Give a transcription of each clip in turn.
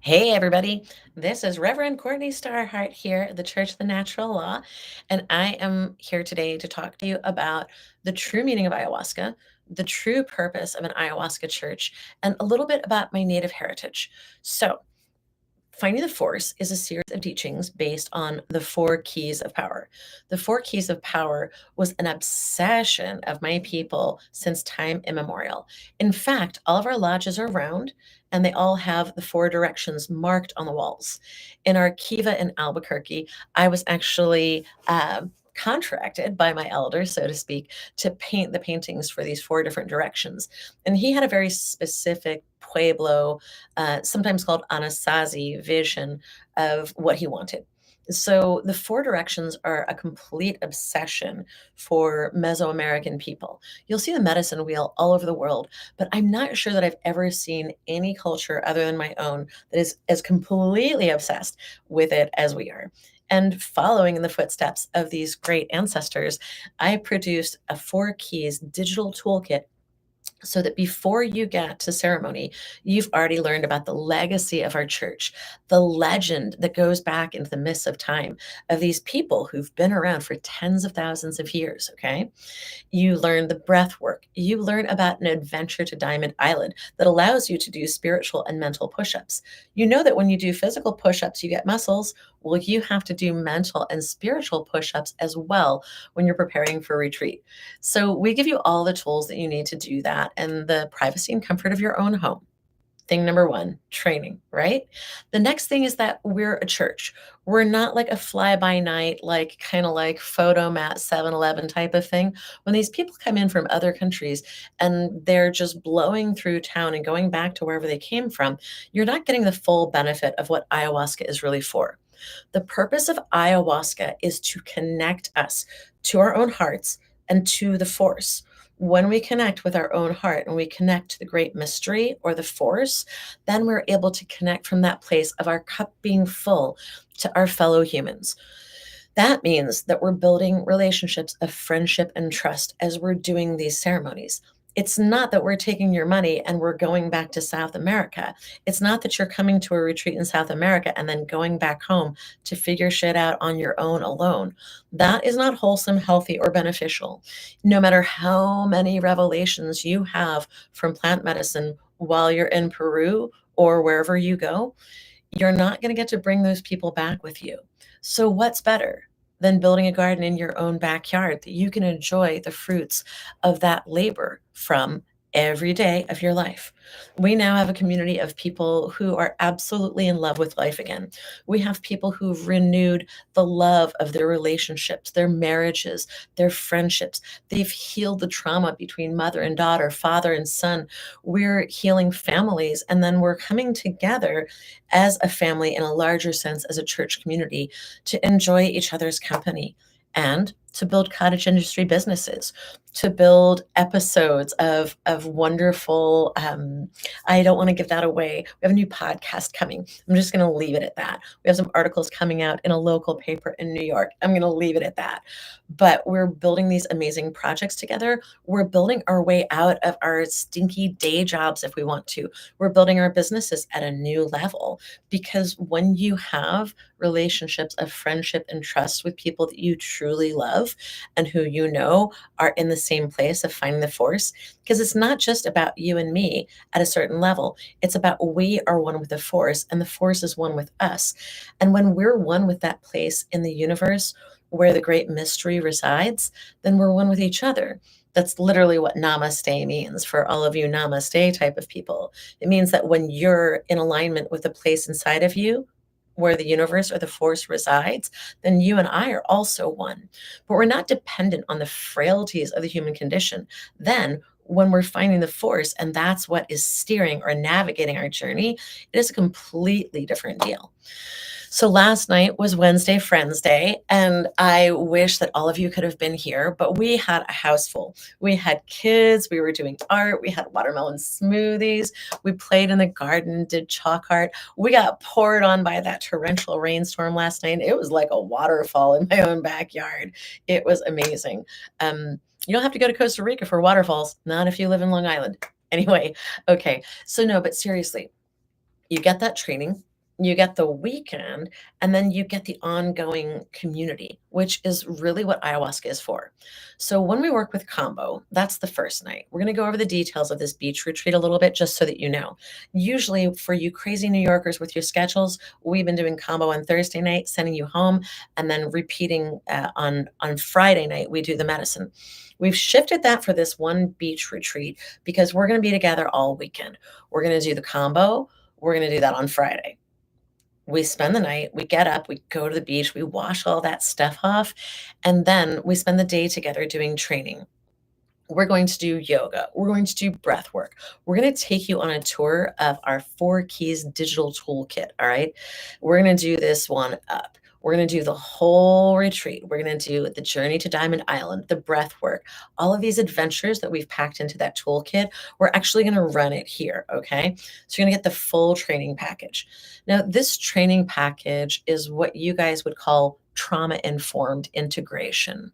Hey, everybody. This is Reverend Courtney Starhart here at the Church of the Natural Law, and I am here today to talk to you about the true meaning of ayahuasca, the true purpose of an ayahuasca church, and a little bit about my native heritage. So, Finding the Force is a series of teachings based on the four keys of power. The four keys of power was an obsession of my people since time immemorial. In fact, all of our lodges are round and they all have the four directions marked on the walls. In our kiva in Albuquerque, I was actually contracted by my elder, so to speak, to paint the paintings for these four different directions. And he had a very specific Pueblo, sometimes called Anasazi vision of what he wanted. So the four directions are a complete obsession for Mesoamerican people. You'll see the medicine wheel all over the world, but I'm not sure that I've ever seen any culture other than my own that is as completely obsessed with it as we are. And following in the footsteps of these great ancestors, I produced a four keys digital toolkit so that before you get to ceremony, you've already learned about the legacy of our church, the legend that goes back into the mists of time of these people who've been around for tens of thousands of years. Okay. You learn the breath work. You learn about an adventure to Diamond Island that allows you to do spiritual and mental push ups. You know that when you do physical push ups, you get muscles. Well, you have to do mental and spiritual push ups as well when you're preparing for retreat. So, we give you all the tools that you need to do that and the privacy and comfort of your own home. Thing number one, training, right? The next thing is that we're a church. We're not like a fly by night, like kind of like photo mat 7-Eleven type of thing. When these people come in from other countries and they're just blowing through town and going back to wherever they came from, you're not getting the full benefit of what ayahuasca is really for. The purpose of ayahuasca is to connect us to our own hearts and to the force. When we connect with our own heart and we connect to the great mystery or the force, then we're able to connect from that place of our cup being full to our fellow humans. That means that we're building relationships of friendship and trust as we're doing these ceremonies. It's not that we're taking your money and we're going back to South America. It's not that you're coming to a retreat in South America and then going back home to figure shit out on your own alone. That is not wholesome, healthy, or beneficial. No matter how many revelations you have from plant medicine while you're in Peru or wherever you go, you're not going to get to bring those people back with you. So, what's better than building a garden in your own backyard that you can enjoy the fruits of that labor from every day of your life? We now have a community of people who are absolutely in love with life again. We have people who've renewed the love of their relationships, their marriages, their friendships. They've healed the trauma between mother and daughter, father and son. We're healing families, and then we're coming together as a family in a larger sense as a church community to enjoy each other's company and to build cottage industry businesses, to build episodes of wonderful. I don't want to give that away. We have a new podcast coming. I'm just going to leave it at that. We have some articles coming out in a local paper in New York. I'm going to leave it at that. But we're building these amazing projects together. We're building our way out of our stinky day jobs if we want to. We're building our businesses at a new level because when you have relationships of friendship and trust with people that you truly love and who you know are in the same place of finding the force, because it's not just about you and me at a certain level. It's about we are one with the force and the force is one with us. And when we're one with that place in the universe where the great mystery resides, then we're one with each other. That's literally what namaste means for all of you namaste type of people. It means that when you're in alignment with the place inside of you where the universe or the force resides, then you and I are also one. But we're not dependent on the frailties of the human condition. Then, when we're finding the force and that's what is steering or navigating our journey, it is a completely different deal. So last night was Wednesday Friends Day, and I wish that all of you could have been here, but we had a house full. We had kids, we were doing art, we had watermelon smoothies, we played in the garden, did chalk art. We got poured on by that torrential rainstorm last night. It was like a waterfall in my own backyard. It was amazing. You don't have to go to Costa Rica for waterfalls, not if you live in Long Island. Anyway, okay. So no, but seriously, you get that training. You get the weekend, and then you get the ongoing community, which is really what ayahuasca is for. So when we work with combo, that's the first night. We're going to go over the details of this beach retreat a little bit just so that you know. Usually, for you crazy New Yorkers with your schedules, we've been doing combo on Thursday night, sending you home, and then repeating on Friday night. We do the medicine. We've shifted that for this one beach retreat because we're going to be together all weekend. We're going to do the combo. We're going to do that on Friday. We spend the night, we get up, we go to the beach, we wash all that stuff off, and then we spend the day together doing training. We're going to do yoga. We're going to do breath work. We're going to take you on a tour of our 4 Keys digital toolkit. All right. We're going to do this one up. We're going to do the whole retreat. We're going to do the journey to Diamond Island, the breath work, all of these adventures that we've packed into that toolkit. We're actually going to run it here. Okay. So you're going to get the full training package. Now, this training package is what you guys would call trauma informed integration.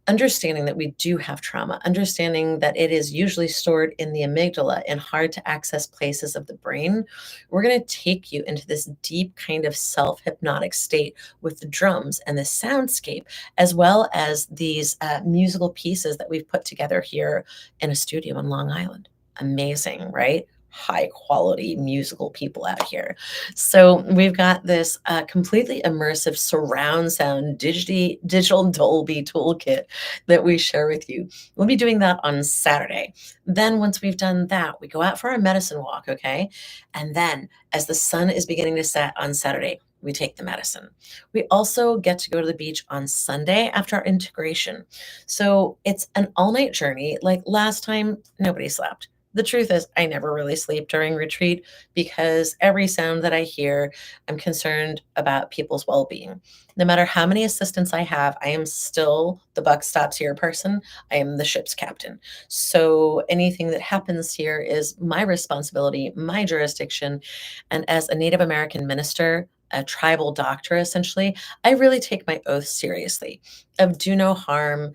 Understanding that we do have trauma, understanding that it is usually stored in the amygdala in hard to access places of the brain, we're going to take you into this deep kind of self hypnotic state with the drums and the soundscape, as well as these musical pieces that we've put together here in a studio in Long Island. Amazing, right? High quality musical people out here. So we've got this completely immersive surround sound digital Dolby toolkit that we share with you. We'll be doing that on Saturday. Then once we've done that, we go out for our medicine walk, okay? And then as the sun is beginning to set on Saturday, we take the medicine. We also get to go to the beach on Sunday after our integration. So it's an all night journey. Like last time, nobody slept. The truth is, I never really sleep during retreat because every sound that I hear, I'm concerned about people's well being. No matter how many assistants I have, I am still the buck stops here person. I am the ship's captain. So anything that happens here is my responsibility, my jurisdiction. And as a Native American minister, a tribal doctor, essentially, I really take my oath seriously of do no harm,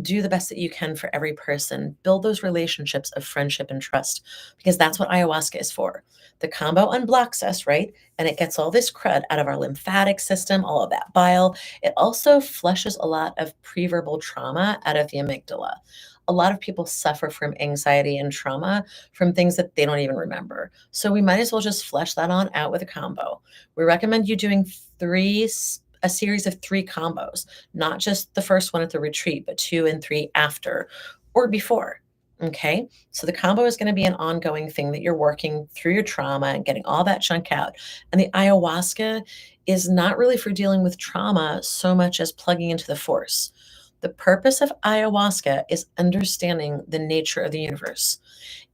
do the best that you can for every person, build those relationships of friendship and trust, because that's what ayahuasca is for. The combo unblocks us, right? And it gets all this crud out of our lymphatic system, all of that bile. It also flushes a lot of preverbal trauma out of the amygdala. A lot of people suffer from anxiety and trauma from things that they don't even remember. So we might as well just flesh that on out with a combo. We recommend you doing a series of 3 combos, not just the first one at the retreat, but 2 and 3 after or before. Okay. So the combo is going to be an ongoing thing that you're working through your trauma and getting all that junk out. And the ayahuasca is not really for dealing with trauma so much as plugging into the force. The purpose of ayahuasca is understanding the nature of the universe.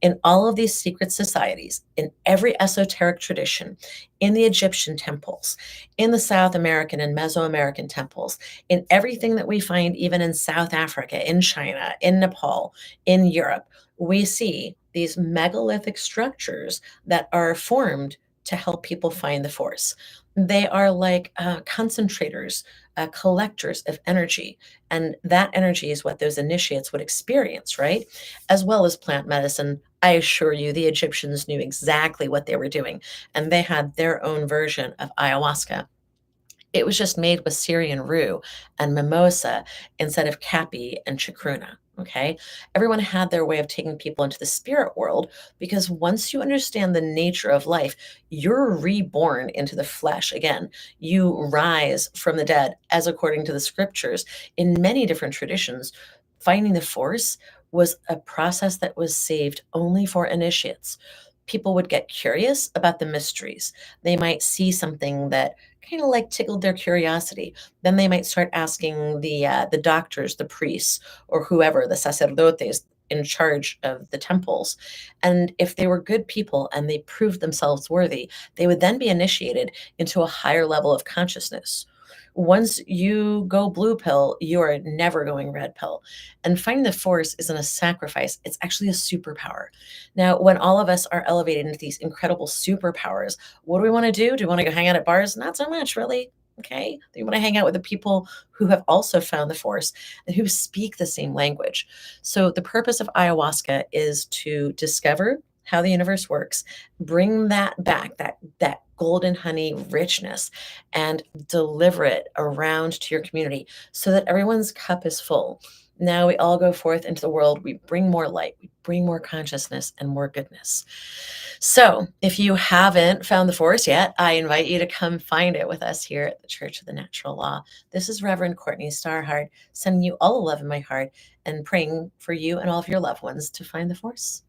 In all of these secret societies, in every esoteric tradition, in the Egyptian temples, in the South American and Mesoamerican temples, in everything that we find even in South Africa, in China, in Nepal, in Europe, we see these megalithic structures that are formed to help people find the force. They are like concentrators, collectors of energy. And that energy is what those initiates would experience, right? As well as plant medicine. I assure you, the Egyptians knew exactly what they were doing, and they had their own version of ayahuasca. It was just made with Syrian rue and mimosa instead of capi and chacruna. Okay. Everyone had their way of taking people into the spirit world because once you understand the nature of life, you're reborn into the flesh again. You rise from the dead, as according to the scriptures. In many different traditions, finding the force was a process that was saved only for initiates. People would get curious about the mysteries. They might see something that kind of like tickled their curiosity. Then they might start asking the doctors, the priests, or whoever, the sacerdotes in charge of the temples. And if they were good people and they proved themselves worthy, they would then be initiated into a higher level of consciousness. Once you go blue pill, you are never going red pill. And finding the force isn't a sacrifice, it's actually a superpower. Now, when all of us are elevated into these incredible superpowers, what do we want to do? Do we want to go hang out at bars? Not so much, really. Okay. You want to hang out with the people who have also found the force and who speak the same language. So, the purpose of ayahuasca is to discover how the universe works, bring that back, that golden honey richness and deliver it around to your community so that everyone's cup is full. Now we all go forth into the world. We bring more light, we bring more consciousness and more goodness. So, if you haven't found the force yet, I invite you to come find it with us here at the Church of the Natural Law. This is Reverend Courtney Starhart, sending you all the love in my heart and praying for you and all of your loved ones to find the force.